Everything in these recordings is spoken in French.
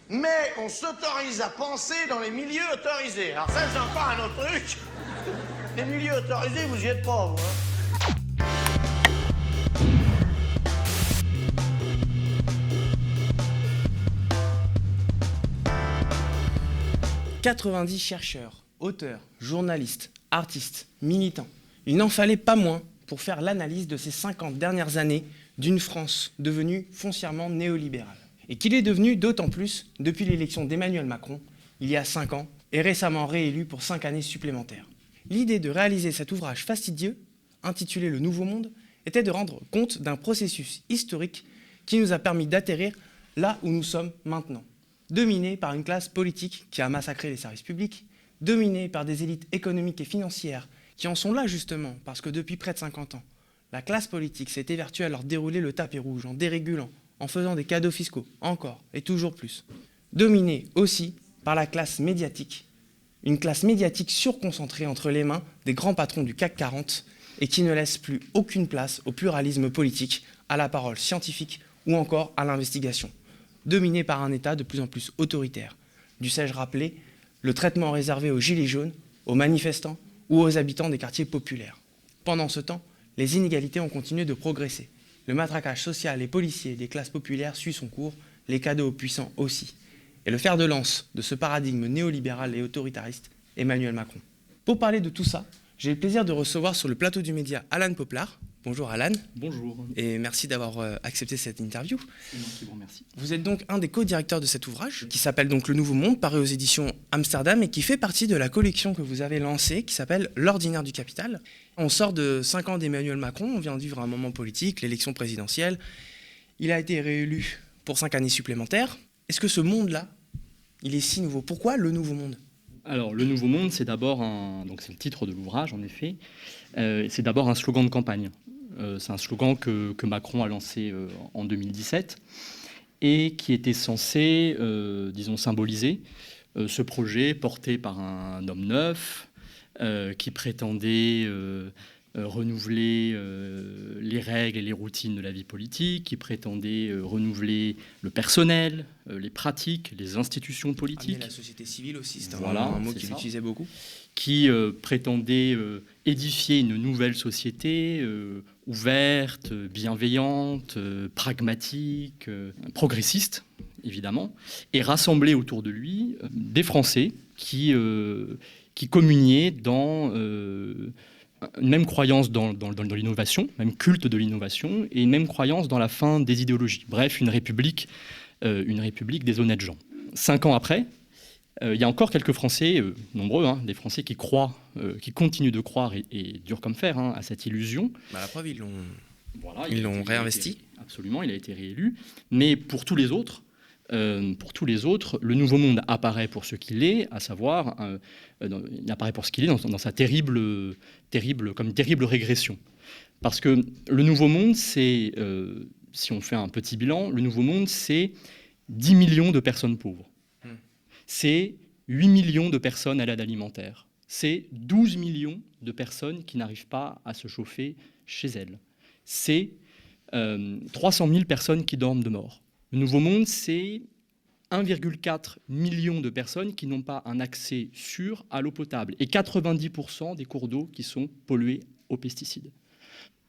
mais on s'autorise à penser dans les milieux autorisés. Alors ça, c'est encore un autre truc. Les milieux autorisés, vous y êtes pas, vous, hein. 90 chercheurs, auteurs, journalistes, artistes, militants. Il n'en fallait pas moins pour faire l'analyse de ces 50 dernières années d'une France devenue foncièrement néolibérale. Et qu'il est devenu d'autant plus depuis l'élection d'Emmanuel Macron, il y a 5 ans, et récemment réélu pour 5 années supplémentaires. L'idée de réaliser cet ouvrage fastidieux, intitulé Le Nouveau Monde, était de rendre compte d'un processus historique qui nous a permis d'atterrir là où nous sommes maintenant. Dominé par une classe politique qui a massacré les services publics, dominé par des élites économiques et financières qui en sont là justement parce que depuis près de 50 ans, la classe politique s'est évertuée à leur dérouler le tapis rouge en dérégulant, en faisant des cadeaux fiscaux, encore et toujours plus. Dominé aussi par la classe médiatique, une classe médiatique surconcentrée entre les mains des grands patrons du CAC 40 et qui ne laisse plus aucune place au pluralisme politique, à la parole scientifique ou encore à l'investigation. Dominé par un État de plus en plus autoritaire. Dussé-je rappeler le traitement réservé aux gilets jaunes, aux manifestants ou aux habitants des quartiers populaires. Pendant ce temps, les inégalités ont continué de progresser. Le matraquage social et policier des classes populaires suit son cours, les cadeaux aux puissants aussi. Et le fer de lance de ce paradigme néolibéral et autoritariste, Emmanuel Macron. Pour parler de tout ça, j'ai le plaisir de recevoir sur le plateau du média Alan Poplar. Bonjour Alan. Bonjour. Et merci d'avoir accepté cette interview. C'est moi qui vous remercie. Vous êtes donc un des co-directeurs de cet ouvrage, qui s'appelle donc Le Nouveau Monde, paru aux éditions Amsterdam, et qui fait partie de la collection que vous avez lancée, qui s'appelle L'Ordinaire du Capital. On sort de 5 ans d'Emmanuel Macron, on vient de vivre un moment politique, l'élection présidentielle. Il a été réélu pour 5 années supplémentaires. Est-ce que ce monde-là, il est si nouveau? Pourquoi le Nouveau Monde? Alors, Le Nouveau Monde, c'est d'abord donc c'est le titre de l'ouvrage, en effet. C'est d'abord un slogan de campagne. C'est un slogan que Macron a lancé en 2017 et qui était censé, disons, symboliser ce projet porté par un homme neuf qui prétendait renouveler les règles et les routines de la vie politique, qui prétendait renouveler le personnel, les pratiques, les institutions politiques. La société civile aussi, c'est Voilà, un mot c'est qu'il ça. utilisait beaucoup. Qui prétendait édifier une nouvelle société ouverte, bienveillante, pragmatique, progressiste, évidemment, et rassembler autour de lui des Français qui communiaient dans une même croyance dans l'innovation, même culte de l'innovation, et une même croyance dans la fin des idéologies. Bref, une république des honnêtes gens. 5 ans après, il y a encore quelques Français, nombreux, des Français qui croient, qui continuent de croire et dur comme fer à cette illusion. La preuve, ils l'ont Voilà, réinvesti. Absolument, il a été réélu. Mais pour tous les autres, le Nouveau Monde apparaît pour ce qu'il est, à savoir, il apparaît pour ce qu'il est dans sa terrible régression. Parce que le Nouveau Monde, c'est, si on fait un petit bilan, le Nouveau Monde, c'est 10 millions de personnes pauvres. C'est 8 millions de personnes à l'aide alimentaire. C'est 12 millions de personnes qui n'arrivent pas à se chauffer chez elles. C'est 300 000 personnes qui dorment de mort. Le Nouveau Monde, c'est 1,4 million de personnes qui n'ont pas un accès sûr à l'eau potable et 90% des cours d'eau qui sont pollués aux pesticides.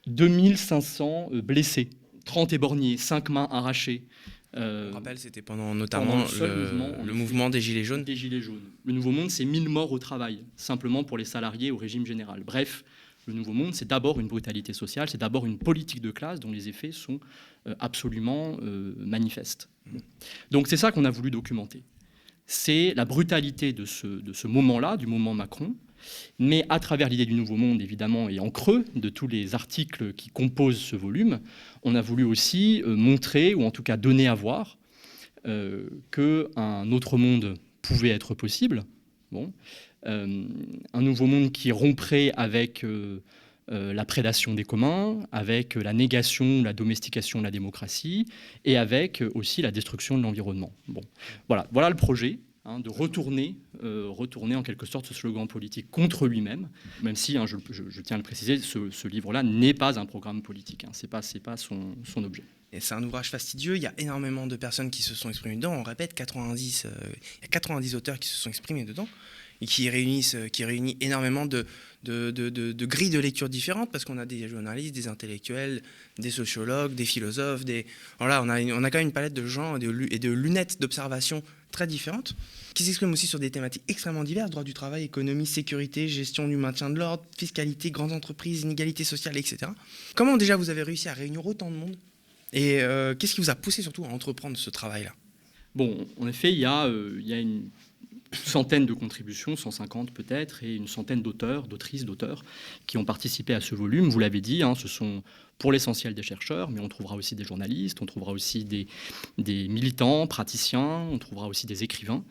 2500 blessés, 30 éborgnés, 5 mains arrachées. Je rappelle, c'était pendant notamment le mouvement des Gilets jaunes. Des Gilets jaunes. Le Nouveau Monde, c'est 1000 morts au travail, simplement pour les salariés au régime général. Bref, le Nouveau Monde, c'est d'abord une brutalité sociale, c'est d'abord une politique de classe dont les effets sont absolument manifestes. Donc c'est ça qu'on a voulu documenter. C'est la brutalité de ce moment-là, du moment Macron, mais à travers l'idée du Nouveau Monde, évidemment, et en creux de tous les articles qui composent ce volume, on a voulu aussi montrer, ou en tout cas donner à voir, qu'un autre monde pouvait être possible. Un nouveau monde qui romprait avec la prédation des communs, avec la négation, la domestication de la démocratie, et avec aussi la destruction de l'environnement. Voilà le projet. De retourner en quelque sorte ce slogan politique contre lui-même, même si, je tiens à le préciser, ce livre-là n'est pas un programme politique, c'est pas son objet. Et c'est un ouvrage fastidieux, il y a énormément de personnes qui se sont exprimées dedans. On répète, il y a 90 auteurs qui se sont exprimés dedans et qui réunit énormément de grilles de lecture différentes, parce qu'on a des journalistes, des intellectuels, des sociologues, des philosophes, voilà, on a quand même une palette de gens et de lunettes d'observation très différentes, qui s'expriment aussi sur des thématiques extrêmement diverses: droit du travail, économie, sécurité, gestion du maintien de l'ordre, fiscalité, grandes entreprises, inégalité sociale, etc. Comment déjà vous avez réussi à réunir autant de monde ? Et qu'est-ce qui vous a poussé surtout à entreprendre ce travail-là ? Bon, en effet, il y a une centaine de contributions, 150 peut-être, et une centaine d'auteurs, d'autrices, d'auteurs qui ont participé à ce volume. Vous l'avez dit, ce sont pour l'essentiel des chercheurs, mais on trouvera aussi des journalistes, on trouvera aussi des militants, praticiens, on trouvera aussi des écrivains.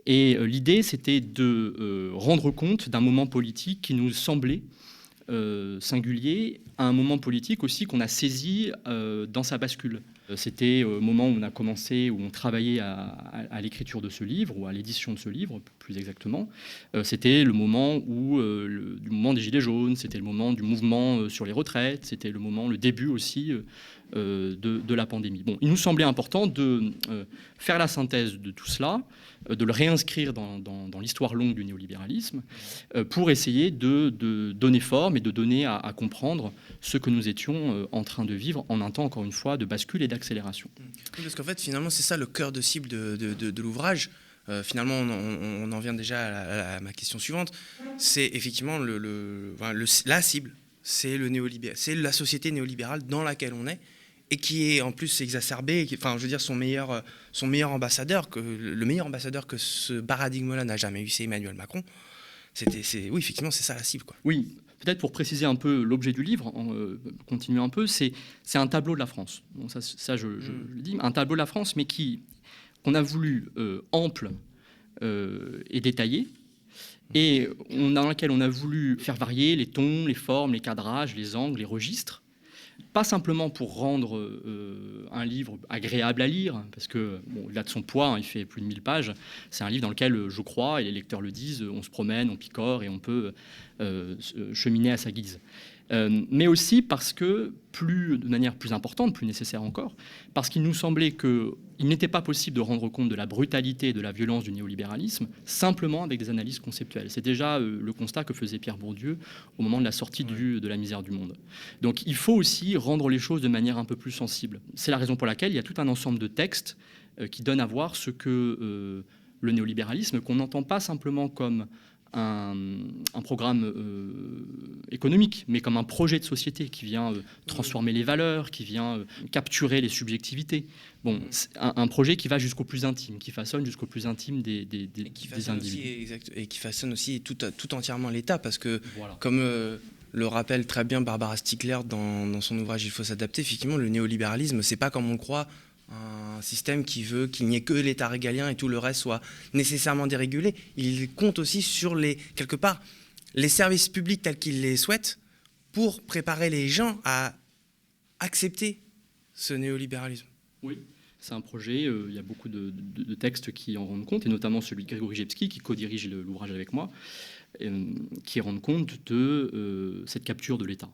Et l'idée, c'était de rendre compte d'un moment politique qui nous semblait singulier, à un moment politique aussi qu'on a saisi dans sa bascule. C'était au moment où on a commencé, où on travaillait à l'écriture de ce livre, ou à l'édition de ce livre, plus exactement. C'était le moment du moment des Gilets jaunes, c'était le moment du mouvement sur les retraites, c'était le début aussi de la pandémie. Bon, il nous semblait important de faire la synthèse de tout cela, de le réinscrire dans l'histoire longue du néolibéralisme, pour essayer de donner forme et de donner à comprendre ce que nous étions en train de vivre en un temps, encore une fois, de bascule et d'accélération. Oui, parce qu'en fait, finalement, c'est ça le cœur de cible de l'ouvrage. Finalement, on en vient déjà à ma question suivante. C'est effectivement la cible, c'est la société néolibérale dans laquelle on est, et qui est en plus exacerbée. Enfin, je veux dire, son meilleur ambassadeur, le meilleur ambassadeur que ce paradigme-là n'a jamais eu, c'est Emmanuel Macron. Oui, effectivement, c'est ça la cible, quoi. Oui. Peut-être pour préciser un peu l'objet du livre, continuer un peu, c'est un tableau de la France. Bon, ça je le dis, un tableau de la France, mais qu'on a voulu ample et détaillé, et dans lequel on a voulu faire varier les tons, les formes, les cadrages, les angles, les registres, pas simplement pour rendre un livre agréable à lire, parce que, bon, au-delà de son poids, il fait plus de 1000 pages, c'est un livre dans lequel, je crois, et les lecteurs le disent, on se promène, on picore, et on peut cheminer à sa guise. Mais aussi parce que, de manière plus importante, plus nécessaire encore, parce qu'il nous semblait qu'il n'était pas possible de rendre compte de la brutalité et de la violence du néolibéralisme simplement avec des analyses conceptuelles. C'est déjà le constat que faisait Pierre Bourdieu au moment de la sortie de La misère du monde. Donc il faut aussi rendre les choses de manière un peu plus sensible. C'est la raison pour laquelle il y a tout un ensemble de textes qui donnent à voir ce que le néolibéralisme, qu'on n'entend pas simplement comme un programme économique, mais comme un projet de société qui vient transformer les valeurs, qui vient capturer les subjectivités. Bon, un projet qui va jusqu'au plus intime, qui façonne jusqu'au plus intime des individus. Et qui façonne aussi tout entièrement l'État, parce que, voilà, comme le rappelle très bien Barbara Stiegler dans son ouvrage « Il faut s'adapter », effectivement, le néolibéralisme, c'est pas comme on le croit, un système qui veut qu'il n'y ait que l'État régalien et tout le reste soit nécessairement dérégulé. Il compte aussi sur quelque part, les services publics tels qu'il les souhaite pour préparer les gens à accepter ce néolibéralisme. Oui, c'est un projet, il y a beaucoup de textes qui en rendent compte, et notamment celui de Grégory Jepski, qui co-dirige l'ouvrage avec moi, qui rend compte de cette capture de l'État.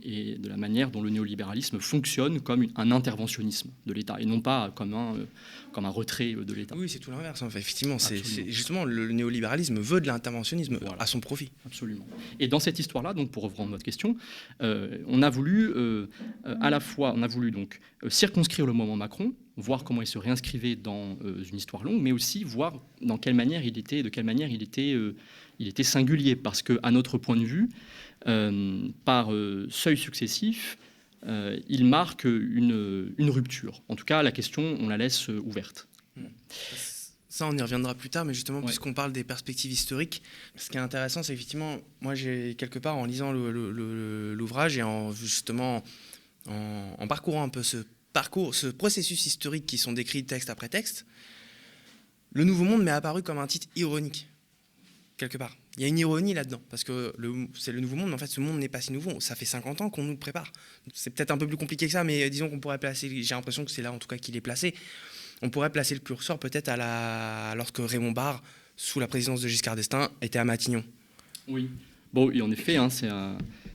Et de la manière dont le néolibéralisme fonctionne comme un interventionnisme de l'État, et non pas comme un retrait de l'État. Oui, c'est tout l'inverse. Enfin, effectivement, c'est justement, le néolibéralisme veut de l'interventionnisme, voilà, à son profit. Absolument. Et dans cette histoire-là, donc pour reprendre votre question, on a voulu à la fois, donc circonscrire le moment Macron, voir comment il se réinscrivait dans une histoire longue, mais aussi voir de quelle manière il était singulier, parce que à notre point de vue, par seuils successifs, il marque une rupture. En tout cas, la question, on la laisse ouverte. Ça, on y reviendra plus tard, mais justement, puisqu'on parle des perspectives historiques, ce qui est intéressant, c'est effectivement, moi, j'ai quelque part, en lisant l'ouvrage et en parcourant un peu ce processus historique qui sont décrits texte après texte, Le Nouveau Monde m'est apparu comme un titre ironique, quelque part. Il y a une ironie là-dedans, parce que c'est le nouveau monde, mais en fait, ce monde n'est pas si nouveau. Ça fait 50 ans qu'on nous le prépare. C'est peut-être un peu plus compliqué que ça, mais disons qu'on pourrait placer, j'ai l'impression que c'est là, en tout cas, qu'il est placé. On pourrait placer le curseur peut-être lorsque Raymond Barre, sous la présidence de Giscard d'Estaing, était à Matignon. Oui. Bon, et en effet, hein,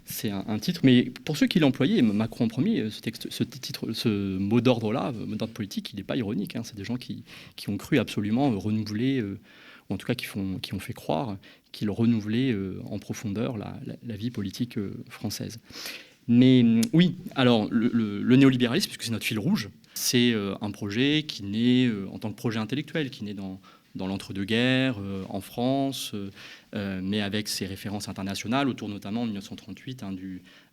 c'est un titre, mais pour ceux qui l'ont employé, Macron en premier, ce mot d'ordre-là, mot d'ordre politique, il n'est pas ironique. Hein, c'est des gens qui ont cru absolument renouveler, ou en tout cas qui ont fait croire qu'il renouvelait en profondeur la vie politique française. Mais oui, alors le néolibéralisme, puisque c'est notre fil rouge, c'est un projet qui naît en tant que projet intellectuel, qui naît dans l'entre-deux-guerres, en France, mais avec ses références internationales, autour notamment en 1938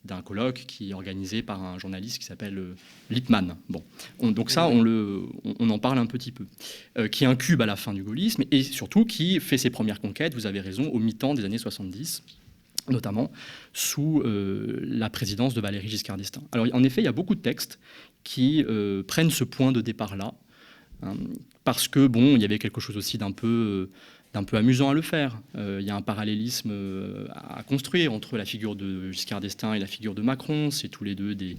d'un colloque qui est organisé par un journaliste qui s'appelle Lippmann. Bon. Donc ça, on en parle un petit peu. Qui incube à la fin du gaullisme et surtout qui fait ses premières conquêtes, vous avez raison, au mi-temps des années 70, notamment sous la présidence de Valéry Giscard d'Estaing. Alors en effet, il y a beaucoup de textes qui prennent ce point de départ-là, hein, parce que bon, il y avait quelque chose aussi d'un peu amusant à le faire. Il y a un parallélisme à construire entre la figure de Giscard d'Estaing et la figure de Macron. C'est tous les deux des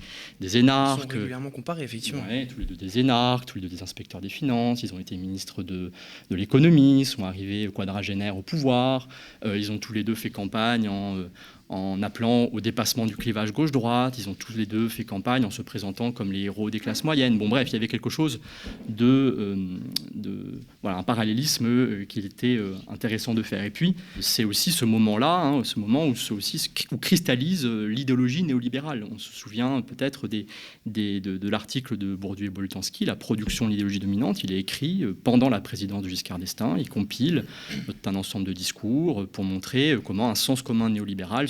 énarques. Ils sont régulièrement comparés, effectivement. Ouais, tous les deux des énarques, tous les deux des inspecteurs des finances. Ils ont été ministres de l'économie, ils sont arrivés quadragénaires au pouvoir. Ils ont tous les deux fait campagne en appelant au dépassement du clivage gauche-droite. Ils ont tous les deux fait campagne en se présentant comme les héros des classes moyennes. Bon, bref, il y avait quelque chose voilà, un parallélisme qu'il était intéressant de faire. Et puis, c'est aussi ce moment-là, hein, ce moment où cristallise l'idéologie néolibérale. On se souvient peut-être de l'article de Bourdieu et Boltanski, La production de l'idéologie dominante. Il est écrit pendant la présidence de Giscard d'Estaing. Il compile un ensemble de discours pour montrer comment un sens commun néolibéral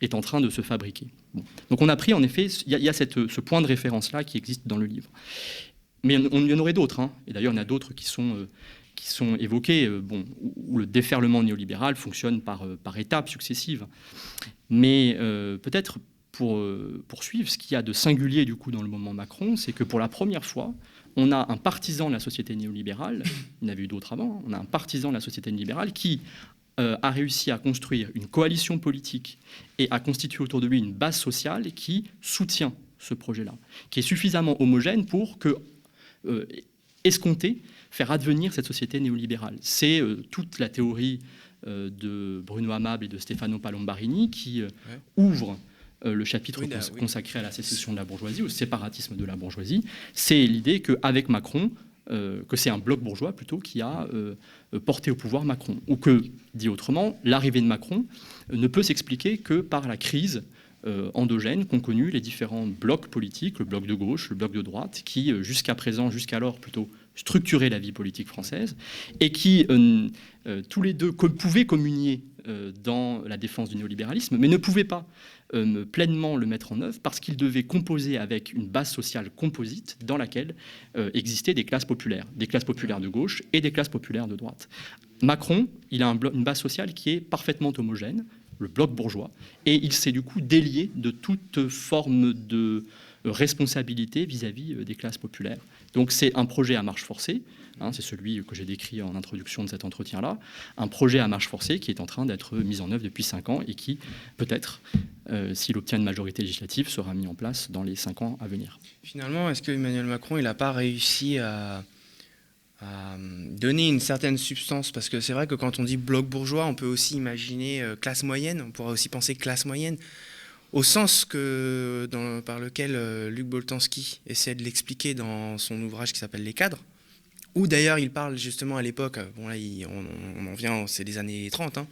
est en train de se fabriquer. Bon. Donc on a pris, en effet, il y a ce point de référence-là qui existe dans le livre. Mais il y en aurait d'autres, hein. Et d'ailleurs il y en a d'autres qui sont évoqués, où le déferlement néolibéral fonctionne par étapes successives. Mais peut-être pour poursuivre, ce qu'il y a de singulier du coup dans le moment Macron, c'est que pour la première fois, on a un partisan de la société néolibérale, il y en avait eu d'autres avant, on a un partisan de la société néolibérale qui a réussi à construire une coalition politique et à constituer autour de lui une base sociale qui soutient ce projet-là, qui est suffisamment homogène pour escompter, faire advenir cette société néolibérale. C'est toute la théorie de Bruno Amable et de Stefano Palombarini qui ouvre le chapitre consacré à la sécession de la bourgeoisie, au séparatisme de la bourgeoisie. C'est l'idée qu'avec Macron, que c'est un bloc bourgeois plutôt qui a porté au pouvoir Macron. Ou que, dit autrement, l'arrivée de Macron ne peut s'expliquer que par la crise endogène qu'ont connu les différents blocs politiques, le bloc de gauche, le bloc de droite, qui jusqu'alors plutôt structuraient la vie politique française et qui tous les deux pouvaient communier dans la défense du néolibéralisme, mais ne pouvaient pas pleinement le mettre en œuvre parce qu'ils devaient composer avec une base sociale composite dans laquelle existaient des classes populaires de gauche et des classes populaires de droite. Macron, il a une base sociale qui est parfaitement homogène, le bloc bourgeois, et il s'est du coup délié de toute forme de responsabilité vis-à-vis des classes populaires. Donc c'est un projet à marche forcée, hein, c'est celui que j'ai décrit en introduction de cet entretien-là, un projet à marche forcée qui est en train d'être mis en œuvre depuis 5 ans et qui, peut-être, s'il obtient une majorité législative, sera mis en place dans les 5 ans à venir. Finalement, est-ce que Emmanuel Macron n'a pas réussi à donner une certaine substance, parce que c'est vrai que quand on dit bloc bourgeois, on peut aussi imaginer classe moyenne, on pourrait aussi penser classe moyenne, au sens par lequel Luc Boltanski essaie de l'expliquer dans son ouvrage qui s'appelle Les cadres, où d'ailleurs il parle justement à l'époque, bon là on en vient, c'est les années 30, hein,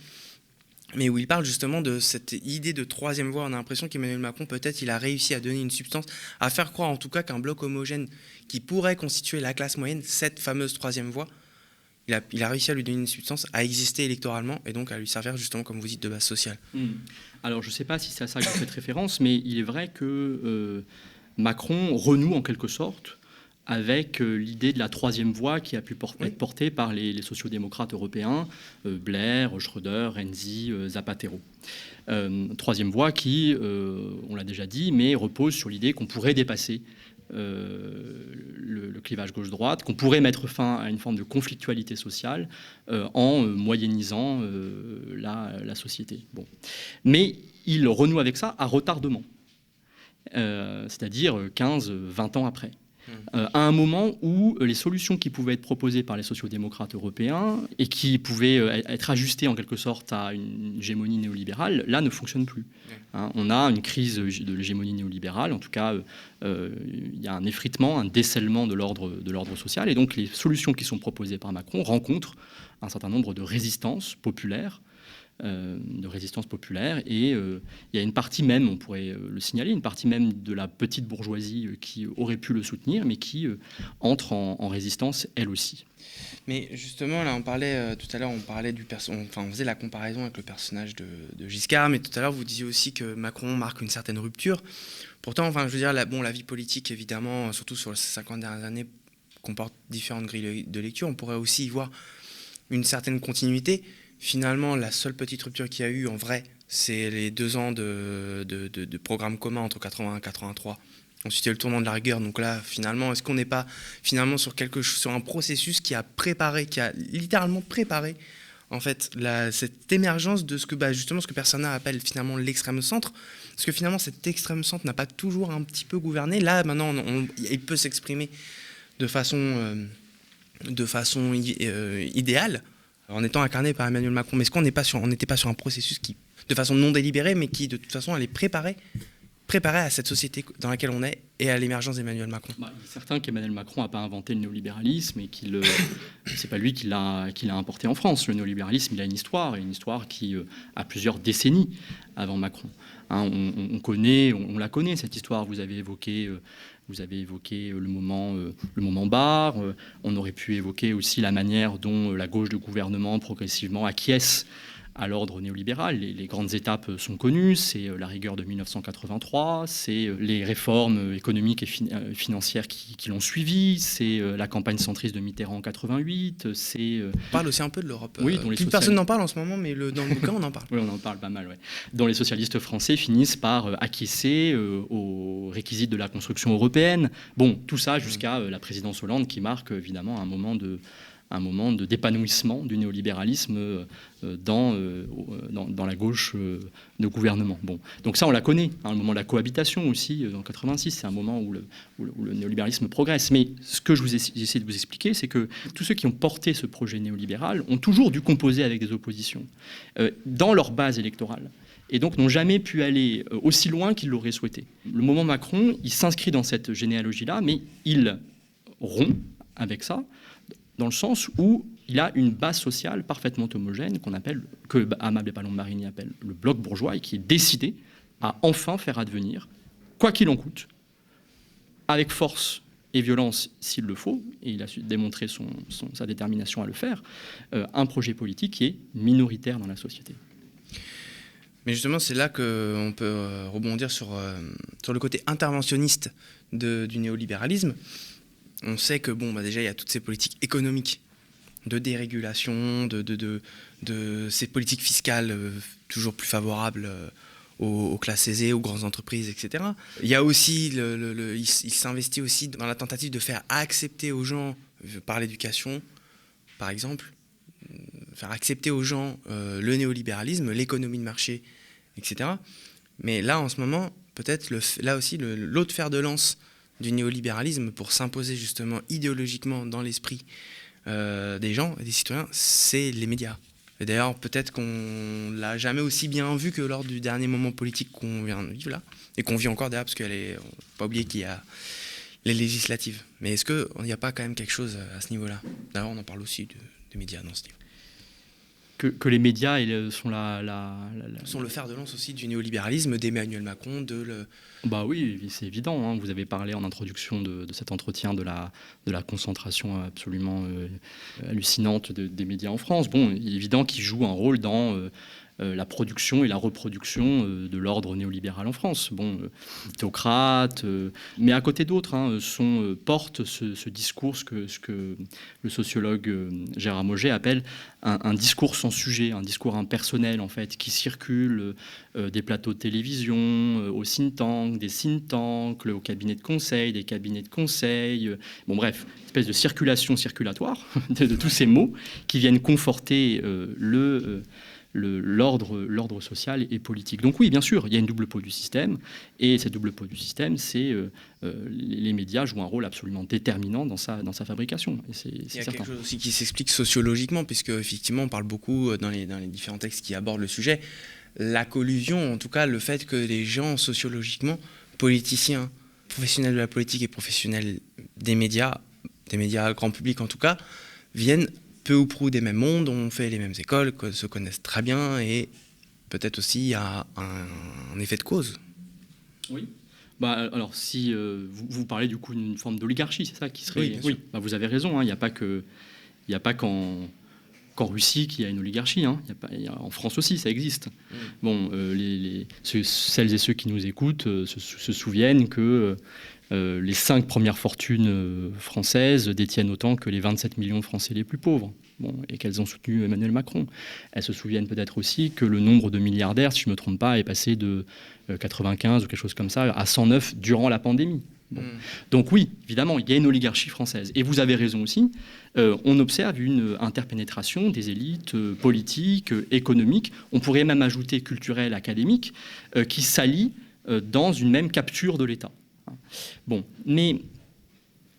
mais où il parle justement de cette idée de troisième voie. On a l'impression qu'Emmanuel Macron, peut-être, il a réussi à donner une substance, à faire croire en tout cas qu'un bloc homogène qui pourrait constituer la classe moyenne, cette fameuse troisième voie, il a réussi à lui donner une substance, à exister électoralement et donc à lui servir justement, comme vous dites, de base sociale. Alors je ne sais pas si c'est à ça que vous faites référence, mais il est vrai que Macron renoue en quelque sorte avec l'idée de la troisième voie qui a pu être portée par les sociodémocrates européens, Blair, Schröder, Renzi, Zapatero. Troisième voie qui, on l'a déjà dit, mais repose sur l'idée qu'on pourrait dépasser le clivage gauche-droite, qu'on pourrait mettre fin à une forme de conflictualité sociale en moyennisant la société. Bon. Mais il renoue avec ça à retardement, c'est-à-dire 15-20 ans après. à un moment où les solutions qui pouvaient être proposées par les sociodémocrates européens et qui pouvaient être ajustées en quelque sorte à une hégémonie néolibérale, là, ne fonctionnent plus. Hein, on a une crise de l'hégémonie néolibérale, en tout cas, il y a un effritement, un décèlement de l'ordre social, et donc les solutions qui sont proposées par Macron rencontrent un certain nombre de résistances populaires, et il y a une partie même, on pourrait le signaler, une partie même de la petite bourgeoisie qui aurait pu le soutenir, mais qui entre en résistance elle aussi. Mais justement, là, on parlait tout à l'heure, on parlait on faisait la comparaison avec le personnage de Giscard, mais tout à l'heure, vous disiez aussi que Macron marque une certaine rupture. Pourtant, enfin, je veux dire, la vie politique, évidemment, surtout sur les 50 dernières années, comporte différentes grilles de lecture. On pourrait aussi y voir une certaine continuité. Finalement, la seule petite rupture qu'il y a eu, en vrai, c'est les 2 ans de programme commun entre 81 et 83. Ensuite, il y a le tournant de la rigueur. Donc là, finalement, est-ce qu'on n'est pas finalement sur un processus qui a littéralement préparé, en fait, cette émergence de ce que, justement, ce que Personnaz appelle finalement l'extrême centre. Parce que finalement, cet extrême centre n'a pas toujours un petit peu gouverné. Là, maintenant, il peut s'exprimer de façon idéale, en étant incarné par Emmanuel Macron. Mais est-ce qu'on n'était pas sur un processus qui, de façon non délibérée, mais qui, de toute façon, allait préparer à cette société dans laquelle on est et à l'émergence d'Emmanuel Macron? Il est certain qu'Emmanuel Macron n'a pas inventé le néolibéralisme et c'est pas lui qui l'a importé en France. Le néolibéralisme, il a une histoire qui a plusieurs décennies avant Macron. Hein, on la connaît, cette histoire. Vous avez évoqué le moment Barre. On aurait pu évoquer aussi la manière dont la gauche de gouvernement progressivement acquiesce à l'ordre néolibéral. Les grandes étapes sont connues, c'est la rigueur de 1983, c'est les réformes économiques et financières qui l'ont suivi, c'est la campagne centriste de Mitterrand en 88, c'est... On parle aussi un peu de l'Europe. Oui, personne n'en parle en ce moment, mais dans le bouquin, on en parle. Oui, on en parle pas mal, ouais. Dont les socialistes français finissent par acquiescer aux réquisites de la construction européenne. Bon, tout ça jusqu'à la présidence Hollande qui marque évidemment un moment d'épanouissement du néolibéralisme dans la gauche de gouvernement. Bon. Donc ça, on la connaît. Hein, le moment de la cohabitation aussi, en 86, c'est un moment où le néolibéralisme progresse. Mais ce que j'essaie de vous expliquer, c'est que tous ceux qui ont porté ce projet néolibéral ont toujours dû composer avec des oppositions dans leur base électorale. Et donc n'ont jamais pu aller aussi loin qu'ils l'auraient souhaité. Le moment Macron, il s'inscrit dans cette généalogie-là, mais il rompt avec ça, dans le sens où il a une base sociale parfaitement homogène que Amable Palombarini appelle le bloc bourgeois et qui est décidé à enfin faire advenir, quoi qu'il en coûte, avec force et violence s'il le faut, et il a su démontrer sa détermination à le faire, un projet politique qui est minoritaire dans la société. Mais justement, c'est là qu'on peut rebondir sur le côté interventionniste du néolibéralisme. On sait que déjà il y a toutes ces politiques économiques de dérégulation, de ces politiques fiscales toujours plus favorables aux classes aisées, aux grandes entreprises, etc. Il y a aussi, il s'investit aussi dans la tentative de faire accepter aux gens, par l'éducation par exemple, faire accepter aux gens le néolibéralisme, l'économie de marché, etc. Mais là en ce moment, peut-être là aussi l'autre fer de lance du néolibéralisme pour s'imposer justement idéologiquement dans l'esprit des gens et des citoyens, c'est les médias. Et d'ailleurs, peut-être qu'on l'a jamais aussi bien vu que lors du dernier moment politique qu'on vient de vivre là, et qu'on vit encore d'ailleurs, parce qu'on ne faut pas oublier qu'il y a les législatives. Mais est-ce qu'il n'y a pas quand même quelque chose à ce niveau-là? D'ailleurs, on en parle aussi des médias dans ce livre. Que les médias sont sont le fer de lance aussi du néolibéralisme, d'Emmanuel Macron, Bah oui, c'est évident. Hein. Vous avez parlé en introduction de cet entretien de la concentration absolument hallucinante des médias en France. Bon, il est évident qu'ils jouent un rôle dans la production et la reproduction de l'ordre néolibéral en France. Bon, théocrates, mais à côté d'autres, portent ce discours, ce que le sociologue Gérard Mauget appelle un discours sans sujet, un discours impersonnel en fait, qui circule des plateaux de télévision, aux think tanks, des think tanks, au cabinet de conseil, des cabinets de conseil. Bon bref, une espèce de circulation circulatoire de tous ces mots qui viennent conforter l'ordre social et politique. Donc oui, bien sûr, il y a une double peau du système, et cette double peau du système, c'est les médias jouent un rôle absolument déterminant dans sa fabrication. Et c'est Il y a certain. quelque chose aussi qui s'explique sociologiquement, puisque effectivement on parle beaucoup dans les différents textes qui abordent le sujet, la collusion, en tout cas le fait que les gens sociologiquement, politiciens, professionnels de la politique et professionnels des médias grand public en tout cas, viennent peu ou prou des mêmes mondes, ont fait les mêmes écoles, se connaissent très bien, et peut-être aussi il y a un effet de cause. Oui. Alors, si vous parlez du coup d'une forme d'oligarchie, c'est ça qui serait... Oui, bien sûr. Vous avez raison, hein, il n'y a pas qu'en Russie qu'il y a une oligarchie, hein. En France aussi, ça existe. Bon, celles et ceux qui nous écoutent se souviennent que les 5 premières fortunes françaises détiennent autant que les 27 millions de Français les plus pauvres. Bon, et qu'elles ont soutenu Emmanuel Macron. Elles se souviennent peut-être aussi que le nombre de milliardaires, si je ne me trompe pas, est passé de 95 ou quelque chose comme ça à 109 durant la pandémie. Bon. Donc oui, évidemment, il y a une oligarchie française. Et vous avez raison aussi, on observe une interpénétration des élites politiques, économiques, on pourrait même ajouter culturelles, académiques, qui s'allient dans une même capture de l'État. Bon, mais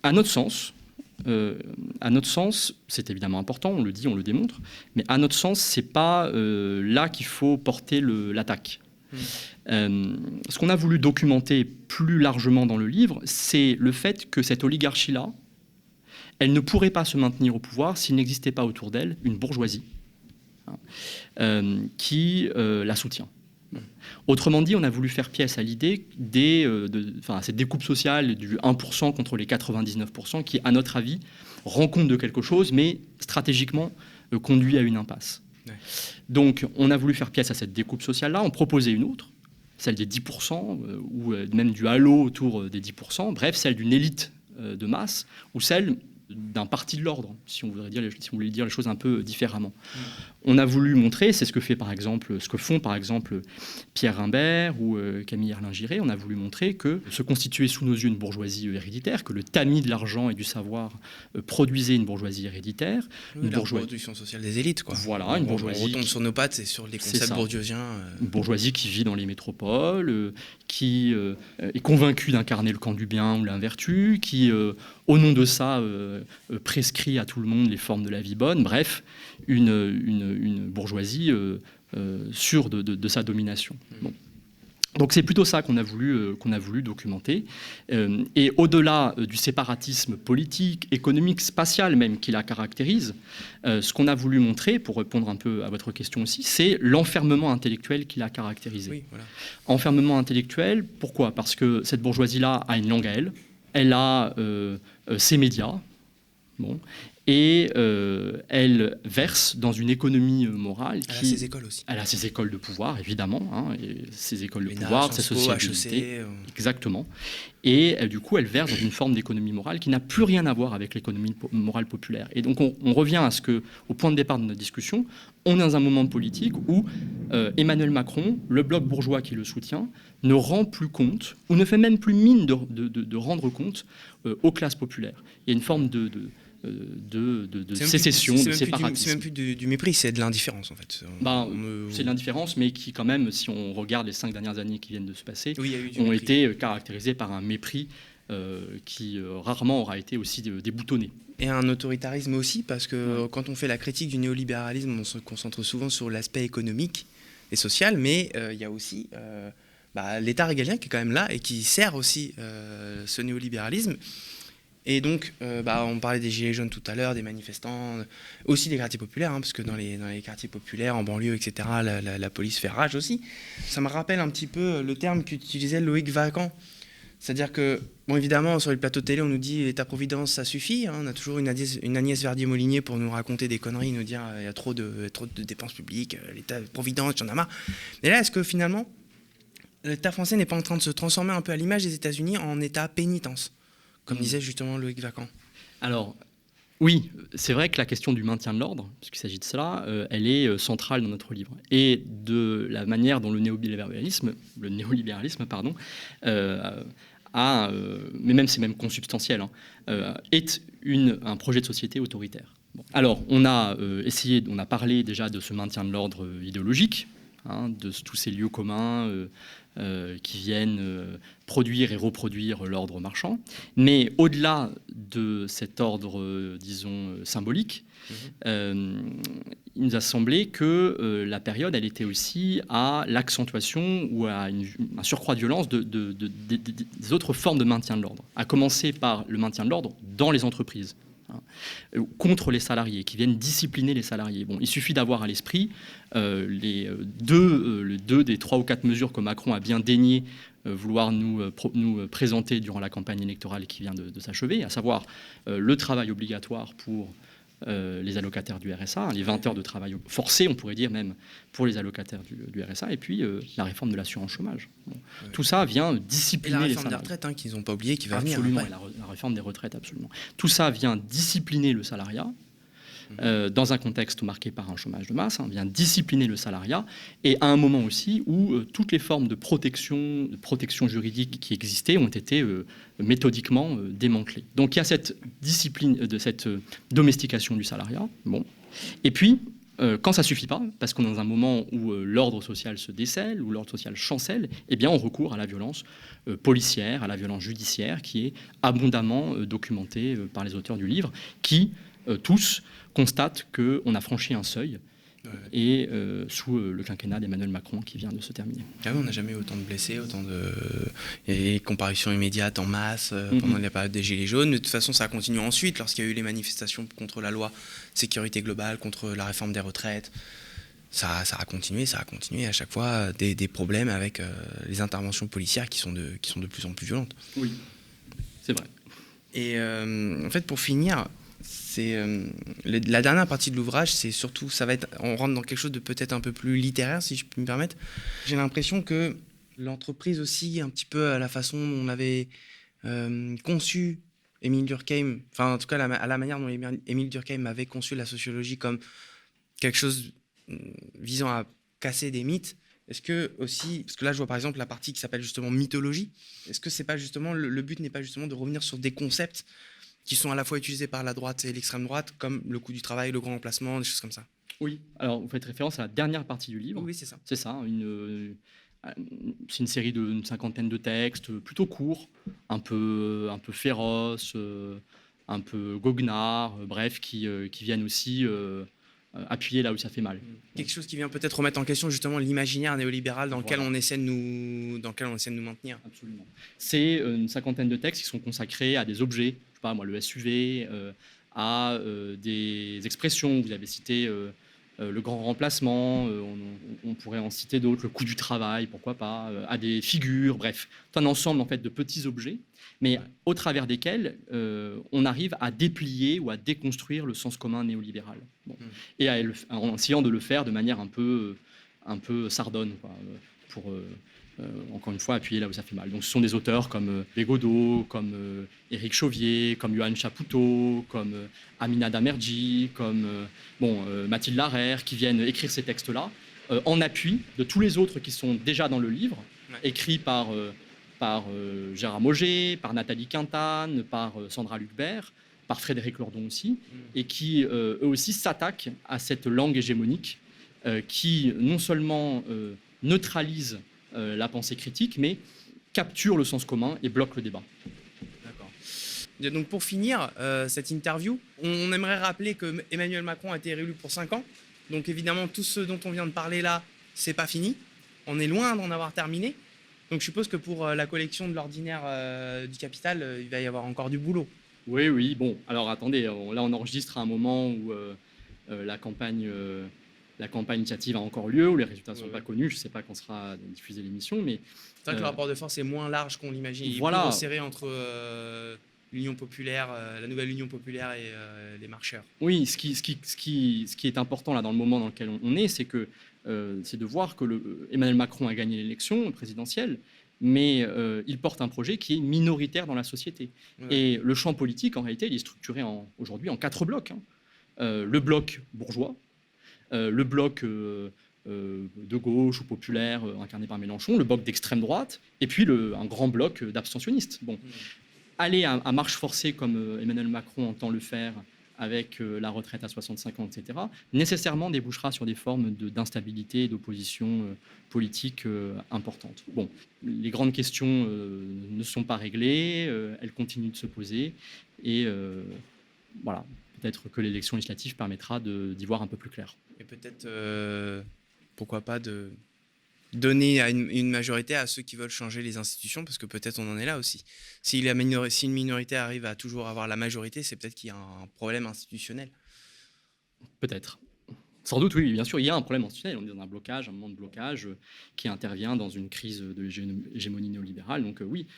à notre sens, c'est évidemment important, on le dit, on le démontre, mais à notre sens, c'est pas là qu'il faut porter l'attaque. Ce qu'on a voulu documenter plus largement dans le livre, c'est le fait que cette oligarchie-là, elle ne pourrait pas se maintenir au pouvoir s'il n'existait pas autour d'elle une bourgeoisie qui la soutient. Autrement dit, on a voulu faire pièce à l'idée cette découpe sociale du 1% contre les 99% qui, à notre avis, rend compte de quelque chose, mais stratégiquement conduit à une impasse. Ouais. Donc, on a voulu faire pièce à cette découpe sociale-là, on proposait une autre, celle des 10%, ou même du halo autour des 10%, bref, celle d'une élite de masse, ou celle d'un parti de l'ordre, si on voulait dire les choses un peu différemment. On a voulu montrer, c'est ce que font par exemple Pierre Rimbert ou Camille Erlin-Giré, on a voulu montrer que se constituait sous nos yeux une bourgeoisie héréditaire, que le tamis de l'argent et du savoir produisait une bourgeoisie héréditaire. Une reproduction sociale des élites, quoi. Voilà, une bourgeoisie. On retombe sur nos pattes, c'est sur les concepts bourdieusiens. Une bourgeoisie qui vit dans les métropoles, qui est convaincue d'incarner le camp du bien ou l'invertu, qui, au nom de ça, prescrit à tout le monde les formes de la vie bonne. Bref, une bourgeoisie sûre de sa domination. Bon. Donc c'est plutôt ça qu'on a voulu documenter. Et au-delà du séparatisme politique, économique, spatial même qui la caractérise, ce qu'on a voulu montrer, pour répondre un peu à votre question aussi, c'est l'enfermement intellectuel qui l'a caractérisé. Oui, voilà. Enfermement intellectuel, pourquoi ? Parce que cette bourgeoisie-là a une langue à elle, elle a ses médias, bon, et elle verse dans une économie morale qui... Elle a ses écoles aussi. Elle a ses écoles de pouvoir, évidemment. Hein, et ses écoles de L'ENA, pouvoir, sa Sciences Po, sociabilité. HEC, Exactement. Et du coup, elle verse dans une forme d'économie morale qui n'a plus rien à voir avec l'économie morale populaire. Et donc, on revient au point de départ de notre discussion. On est dans un moment politique où Emmanuel Macron, le bloc bourgeois qui le soutient, ne rend plus compte, ou ne fait même plus mine de rendre compte aux classes populaires. Il y a une forme de sécession, de séparatisme. C'est même plus du mépris, c'est de l'indifférence en fait. C'est de l'indifférence, mais qui quand même, si on regarde les 5 dernières années qui viennent de se passer, ont été caractérisées par un mépris qui rarement aura été aussi déboutonné. Et un autoritarisme aussi, parce que quand on fait la critique du néolibéralisme, on se concentre souvent sur l'aspect économique et social, mais il y a aussi l'État régalien qui est quand même là et qui sert aussi ce néolibéralisme. Et donc, on parlait des gilets jaunes tout à l'heure, des manifestants, aussi des quartiers populaires, hein, parce que dans les quartiers populaires, en banlieue, etc., la police fait rage aussi. Ça me rappelle un petit peu le terme qu'utilisait Loïc Vacan. C'est-à-dire que, bon, évidemment, sur les plateaux de télé, on nous dit l'État-providence, ça suffit. Hein, on a toujours une Agnès Verdier-Molinier pour nous raconter des conneries, nous dire il y a trop de dépenses publiques, l'État-providence, j'en ai marre. Mais là, est-ce que finalement, l'État français n'est pas en train de se transformer un peu à l'image des États-Unis en État pénitence, comme disait justement Loïc Vacan? Alors, oui, c'est vrai que la question du maintien de l'ordre, puisqu'il s'agit de cela, elle est centrale dans notre livre. Et de la manière dont le néolibéralisme mais même c'est même consubstantiel, est un projet de société autoritaire. Bon. Alors, on a on a parlé déjà de ce maintien de l'ordre idéologique, de tous ces lieux communs qui viennent produire et reproduire l'ordre marchand. Mais au-delà de cet ordre, disons, symbolique, il nous a semblé que la période, elle était aussi à l'accentuation ou à un surcroît de violence des autres formes de maintien de l'ordre, à commencer par le maintien de l'ordre dans les entreprises, contre les salariés, qui viennent discipliner les salariés. Bon, il suffit d'avoir à l'esprit les deux des 3 ou 4 mesures que Macron a bien daigné vouloir nous présenter durant la campagne électorale qui vient de s'achever, à savoir le travail obligatoire pour les allocataires du RSA, les 20 heures de travail forcé, on pourrait dire même, pour les allocataires du RSA, et puis la réforme de l'assurance chômage. Bon. Oui. Tout ça vient discipliner les salariés. Et la réforme des retraites, qu'ils n'ont pas oublié, qui va absolument, venir. La réforme des retraites, absolument. Tout ça vient discipliner le salariat, dans un contexte marqué par un chômage de masse, vient discipliner le salariat, et à un moment aussi où toutes les formes de protection juridique qui existaient ont été méthodiquement démantelées. Donc il y a cette discipline, cette domestication du salariat. Bon. Et puis, quand ça ne suffit pas, parce qu'on est dans un moment où l'ordre social se décèle, où l'ordre social chancelle, eh bien on recourt à la violence policière, à la violence judiciaire, qui est abondamment documentée par les auteurs du livre, qui tous constatent qu'on a franchi un seuil, et sous le quinquennat d'Emmanuel Macron qui vient de se terminer. Ah oui, on n'a jamais eu autant de blessés, autant de comparutions immédiates en masse pendant la période des Gilets jaunes. Mais de toute façon, ça a continué ensuite, lorsqu'il y a eu les manifestations contre la loi sécurité globale, contre la réforme des retraites. Ça a continué, à chaque fois des problèmes avec les interventions policières qui sont de plus en plus violentes. Oui, c'est vrai. Et en fait, pour finir, la dernière partie de l'ouvrage, c'est surtout, on rentre dans quelque chose de peut-être un peu plus littéraire, si je peux me permettre. J'ai l'impression que l'entreprise aussi, un petit peu à la façon dont on avait conçu Émile Durkheim, enfin en tout cas à la manière dont Émile Durkheim avait conçu la sociologie comme quelque chose visant à casser des mythes. Est-ce que aussi, parce que là je vois par exemple la partie qui s'appelle justement mythologie, est-ce que c'est pas justement, le but n'est pas justement de revenir sur des concepts qui sont à la fois utilisés par la droite et l'extrême droite, comme le coût du travail, le grand remplacement, des choses comme ça? Oui, alors vous faites référence à la dernière partie du livre. Oui, c'est ça. C'est ça, c'est une série d'une 50aine de textes, plutôt courts, un peu féroces, un peu goguenards, bref, qui viennent aussi appuyer là où ça fait mal. Quelque chose qui vient peut-être remettre en question justement l'imaginaire néolibéral dans lequel on essaie de nous maintenir. Absolument. C'est une 50aine de textes qui sont consacrés à des objets, je sais pas moi, le SUV, à des expressions. Vous avez cité le grand remplacement, on pourrait en citer d'autres, le coût du travail, pourquoi pas, à des figures, bref, un ensemble en fait de petits objets, mais au travers desquels on arrive à déplier ou à déconstruire le sens commun néolibéral. Bon. Et en essayant de le faire de manière un peu sardonne, quoi, pour encore une fois appuyer là où ça fait mal. Donc ce sont des auteurs comme Bégodeau, comme Éric Chauvier, comme Yoann Chapoutot, comme Amina Damerji, comme Mathilde Larère, qui viennent écrire ces textes-là en appui de tous les autres qui sont déjà dans le livre, écrits par Gérard Mauger, par Nathalie Quintane, par Sandra Lucbert, par Frédéric Lordon aussi, et qui eux aussi s'attaquent à cette langue hégémonique qui non seulement neutralise la pensée critique, mais capture le sens commun et bloque le débat. D'accord. Donc pour finir cette interview, on aimerait rappeler que Emmanuel Macron a été réélu pour 5 ans. Donc évidemment, tout ce dont on vient de parler là, c'est pas fini. On est loin d'en avoir terminé. Donc je suppose que pour la collection de l'ordinaire du Capital, il va y avoir encore du boulot. Oui. Bon, alors attendez, là on enregistre à un moment où la campagne initiative a encore lieu, où les résultats ne sont pas connus. Je ne sais pas quand sera diffusée l'émission, mais... C'est vrai que le rapport de force est moins large qu'on l'imagine. Voilà. Il est plus resserré entre l'Union populaire, la nouvelle Union populaire et les marcheurs. Oui, ce qui est important là dans le moment dans lequel on est, c'est de voir que Emmanuel Macron a gagné l'élection présidentielle, mais il porte un projet qui est minoritaire dans la société. Ouais. Et le champ politique, en réalité, il est structuré aujourd'hui en 4 blocs. Le bloc bourgeois, le bloc de gauche ou populaire incarné par Mélenchon, le bloc d'extrême droite, et puis un grand bloc d'abstentionnistes. Bon. Aller à marche forcée, comme Emmanuel Macron entend le faire, avec la retraite à 65 ans, etc., nécessairement débouchera sur des formes d'instabilité et d'opposition politique importantes. Bon, les grandes questions ne sont pas réglées, elles continuent de se poser, et voilà, peut-être que l'élection législative permettra d'y voir un peu plus clair. Et peut-être, pourquoi pas, de donner une majorité à ceux qui veulent changer les institutions, parce que peut-être on en est là aussi. Si une minorité arrive à toujours avoir la majorité, c'est peut-être qu'il y a un problème institutionnel. Peut-être. Sans doute, oui, bien sûr, il y a un problème institutionnel. On est dans un blocage, un moment de blocage qui intervient dans une crise de l'hégémonie néolibérale. Donc oui,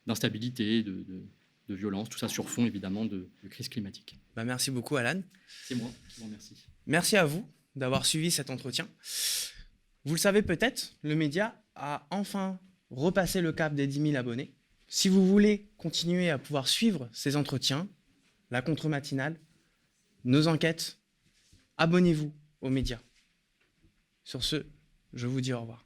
d'instabilité, de violence, tout ça sur fond, évidemment, de crise climatique. Merci beaucoup, Alan. C'est moi qui vous remercie. Merci à vous d'avoir suivi cet entretien. Vous le savez peut-être, le média a enfin repassé le cap des 10 000 abonnés. Si vous voulez continuer à pouvoir suivre ces entretiens, la contre-matinale, nos enquêtes, abonnez-vous aux médias. Sur ce, je vous dis au revoir.